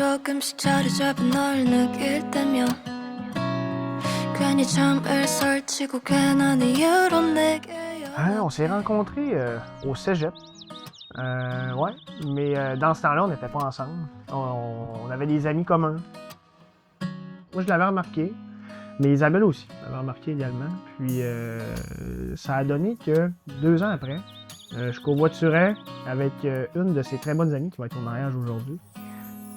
조금씩 자리 잡은 널 느낄 때면 괜히 잠을 설치고 괜한 이유로 내게 On s'est rencontrés au cégep. Ouais, mais dans ce temps-là, on n'était pas ensemble. On avait des amis communs. Moi, je l'avais remarqué, mais Isabelle aussi l'avait remarqué également. Puis ça a donné que 2 ans après, je covoiturais avec une de ses très bonnes amies qui va être au mariage aujourd'hui.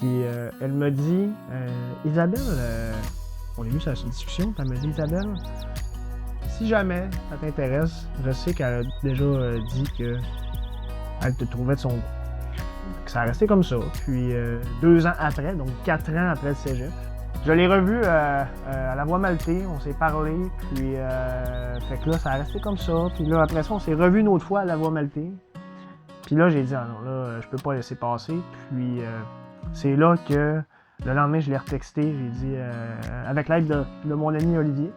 Puis elle me dit, Isabelle, on a eu sa discussion, puis elle me dit, Isabelle, si jamais ça t'intéresse, je sais qu'elle a déjà dit qu'elle te trouvait de son goût. Ça a resté comme ça. Puis 2 ans après, donc 4 ans après le cégep, je l'ai revu à la Voie Maltais, on s'est parlé, puis fait que là, ça a resté comme ça. Puis là, après ça, on s'est revu une autre fois à la Voie Maltais. Puis là, j'ai dit, ah non, là, je peux pas laisser passer. Puis c'est là que le lendemain, je l'ai retexté, j'ai dit, avec l'aide de mon ami Olivier.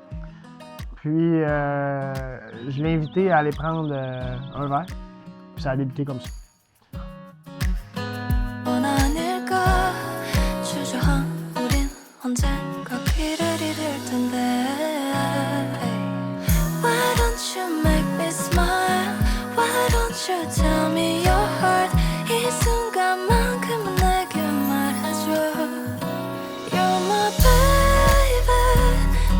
Puis je l'ai invité à aller prendre un verre. Puis ça a débuté comme ça. 언젠가 길을 잃을 텐데 Why don't you make me smile Why don't you tell me your heart 이 순간만큼은 내게 말해줘 You're my baby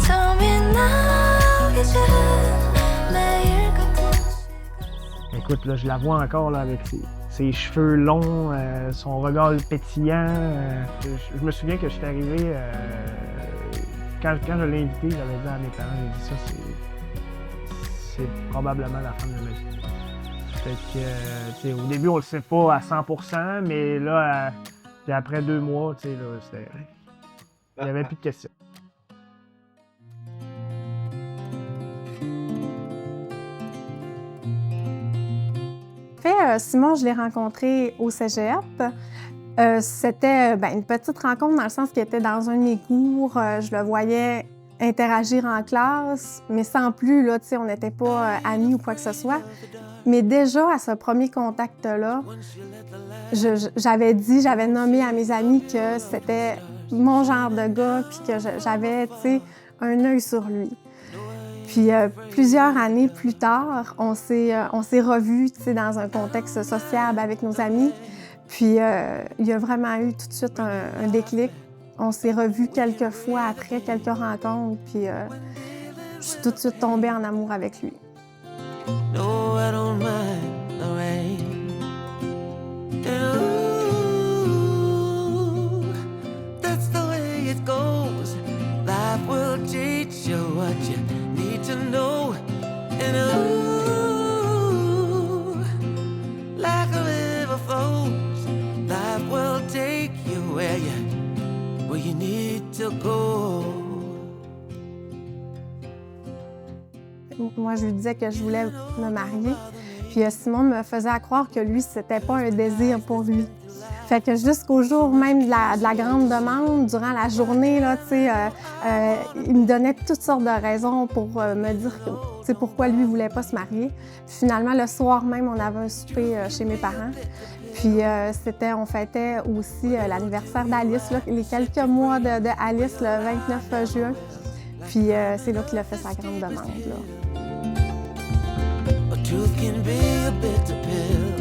Tell me now 이제 매일 같은 시간 Écoute, là, je la vois encore là, avec ses cheveux longs, son regard pétillant. Je me souviens que je suis arrivé, quand je l'ai invité, j'avais dit à mes parents, j'ai dit ça, c'est probablement la femme de ma vie. Fait que, au début, on le sait pas à 100%, mais là, après 2 mois, il n'y avait plus de questions. Simon, je l'ai rencontré au cégep. C'était une petite rencontre dans le sens qu'il était dans un de mes cours. Je le voyais interagir en classe, mais sans plus, là, on n'était pas amis ou quoi que ce soit. Mais déjà, à ce premier contact-là, j'avais nommé à mes amis que c'était mon genre de gars, puis que j'avais, un œil sur lui. Puis plusieurs années plus tard, on s'est revus dans un contexte sociable avec nos amis. Puis il y a vraiment eu tout de suite un déclic. On s'est revus quelques fois après, quelques rencontres. Puis je suis tout de suite tombée en amour avec lui. No, I don't mind the rain. Ooh, that's the way it goes. Life will teach you what you need to know. And ooh, like a river flows, life will take you where you need to go. Moi, je lui disais que je voulais me marier. Puis Simon me faisait croire que lui, c'était pas un désir pour lui. Fait que jusqu'au jour même de la grande demande, durant la journée, là, il me donnait toutes sortes de raisons pour me dire pourquoi lui ne voulait pas se marier. Puis finalement, le soir même, on avait un souper chez mes parents. Puis on fêtait aussi l'anniversaire d'Alice, là, les quelques mois de Alice, le 29 juin. Puis c'est là qu'il a fait sa grande demande, là. Truth can be a bitter pill.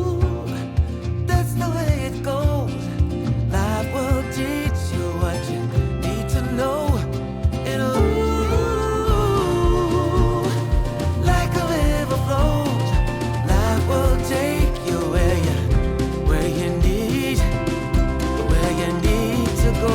Ooh, that's the way it goes. Life will teach you what you need to know. And ooh, like a river flows, life will take you where you need to go.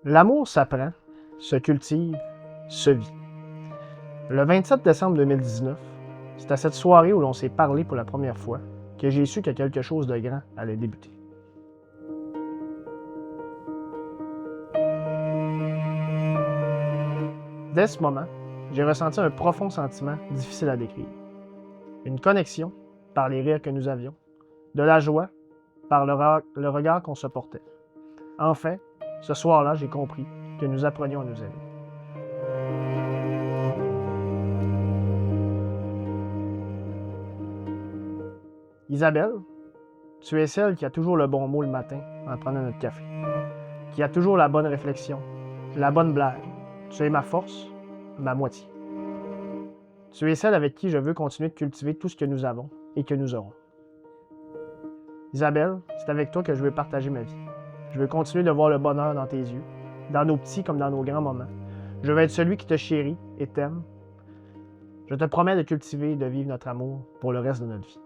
L'amour s'apprend, se cultive, se vit. Le 27 décembre 2019, c'est à cette soirée où l'on s'est parlé pour la première fois que j'ai su que quelque chose de grand allait débuter. Dès ce moment, j'ai ressenti un profond sentiment difficile à décrire. Une connexion par les rires que nous avions, de la joie par le regard qu'on se portait. Enfin, ce soir-là, j'ai compris que nous apprenions à nous aimer. Isabelle, tu es celle qui a toujours le bon mot le matin en prenant notre café, qui a toujours la bonne réflexion, la bonne blague. Tu es ma force, ma moitié. Tu es celle avec qui je veux continuer de cultiver tout ce que nous avons et que nous aurons. Isabelle, c'est avec toi que je veux partager ma vie. Je veux continuer de voir le bonheur dans tes yeux, dans nos petits comme dans nos grands moments. Je veux être celui qui te chérit et t'aime. Je te promets de cultiver et de vivre notre amour pour le reste de notre vie.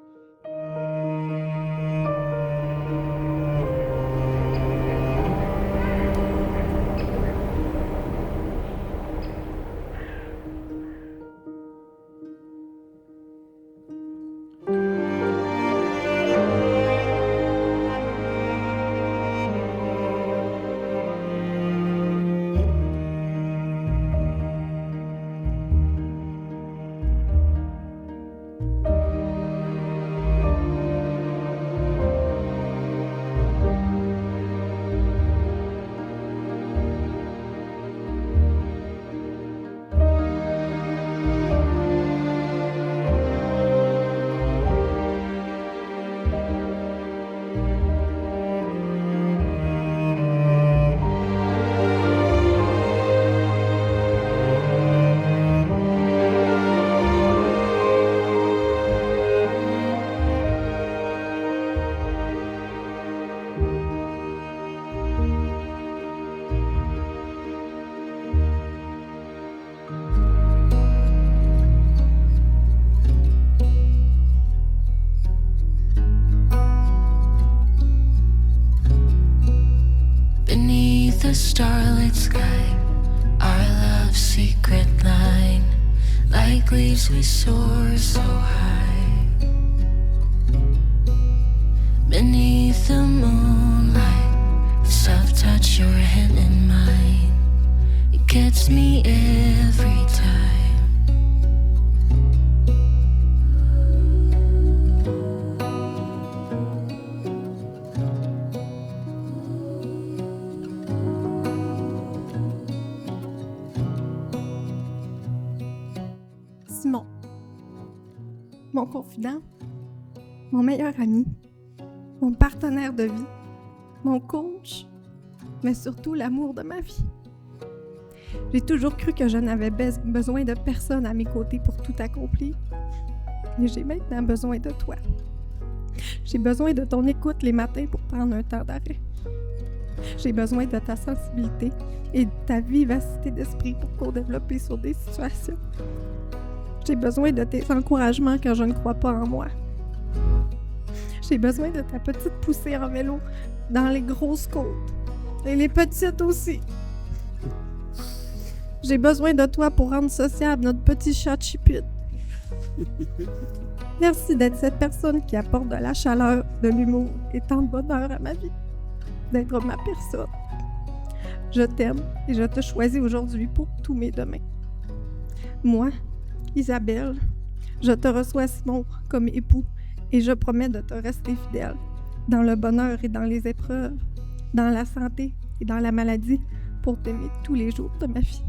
The starlit sky, our love's secret line. Like leaves we soar so high. Beneath the moonlight, the soft touch your hand in mine. It gets me every time. Simon, mon confident, mon meilleur ami, mon partenaire de vie, mon coach, mais surtout l'amour de ma vie. J'ai toujours cru que je n'avais besoin de personne à mes côtés pour tout accomplir, mais j'ai maintenant besoin de toi. J'ai besoin de ton écoute les matins pour prendre un temps d'arrêt. J'ai besoin de ta sensibilité et de ta vivacité d'esprit pour co-développer sur des situations. J'ai besoin de tes encouragements quand je ne crois pas en moi. J'ai besoin de ta petite poussée en vélo dans les grosses côtes. Et les petites aussi. J'ai besoin de toi pour rendre sociable notre petit chat Chipute. Merci d'être cette personne qui apporte de la chaleur, de l'humour et tant de bonheur à ma vie. D'être ma personne. Je t'aime et je te choisis aujourd'hui pour tous mes demain. Moi, Isabelle, je te reçois Simon comme époux et je promets de te rester fidèle dans le bonheur et dans les épreuves, dans la santé et dans la maladie pour t'aimer tous les jours de ma vie.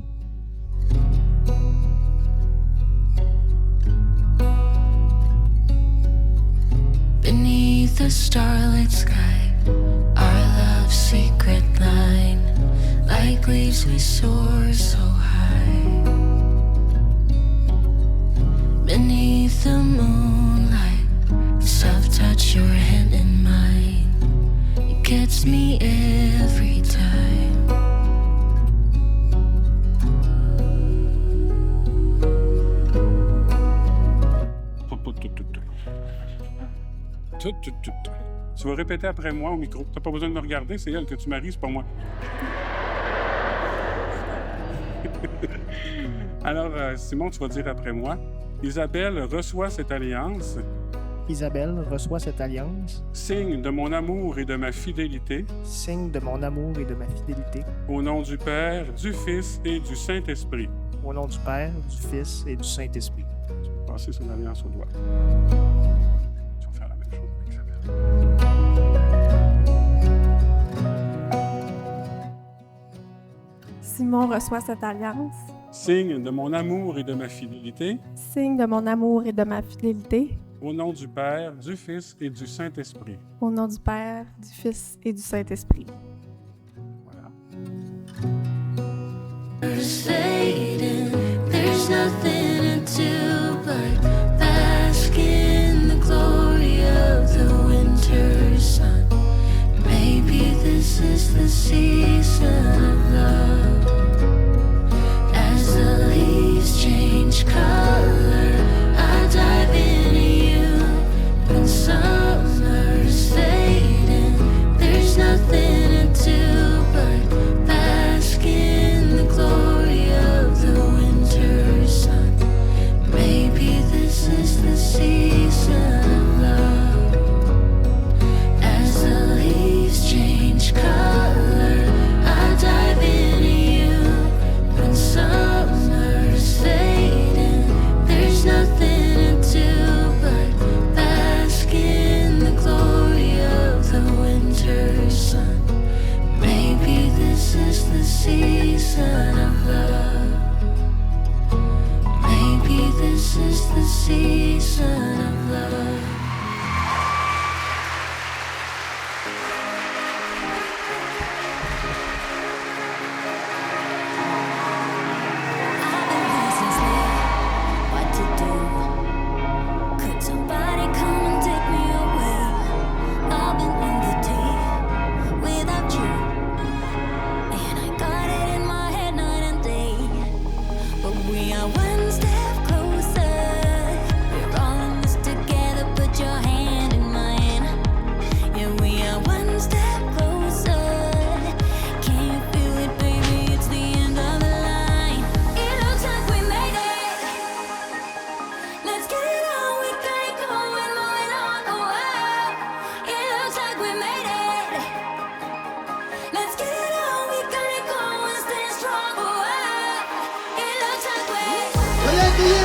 Beneath the starlit sky, our love's secret line. Like leaves we soar so high. Beneath the moonlight, the soft touch your hand in mine. It gets me every time. Tu vas répéter après moi au micro. T'as pas besoin de me regarder, c'est elle que tu maries, c'est pas moi. Alors, Simon, tu vas dire après moi. Isabelle reçoit cette alliance. Isabelle reçoit cette alliance. Signe de mon amour et de ma fidélité. Signe de mon amour et de ma fidélité. Au nom du Père, du Fils et du Saint-Esprit. Au nom du Père, du Fils et du Saint-Esprit. Tu vas passer son alliance au doigt. Tu vas faire la même chose avec Isabelle. Simon reçoit cette alliance, signe de mon amour et de ma fidélité, signe de mon amour et de ma fidélité, au nom du Père, du Fils et du Saint-Esprit. au nom du Père, du Fils et du Saint-Esprit. Voilà. There's fading, there's nothing to do but bask in the glory of the winter sun. Maybe this is the season of love. As the leaves change color, I dive into you. When summer's fading, there's nothing to do but bask in the glory of the winter sun. Maybe this is the season of love. As the leaves change color, I dive into you. When summer's fading, there's nothing to do but bask in the glory of the winter sun. Maybe this is the season of love. Maybe this is the season of love. What to do? Could somebody come and take me away? I've been in the deep without you, and I got it in my head night and day. But we are one step closer. We're all in this together. Put your hand in mine. Yeah, we are one step closer. Can you feel it, baby? It's the end of the line. It looks like we made it. Let's get it on. We got it going, moving on. Oh, wow. It looks like we made it. Let's get it on. We got it going, stay strong. Oh, wow. It looks like we. Veuillez accueillir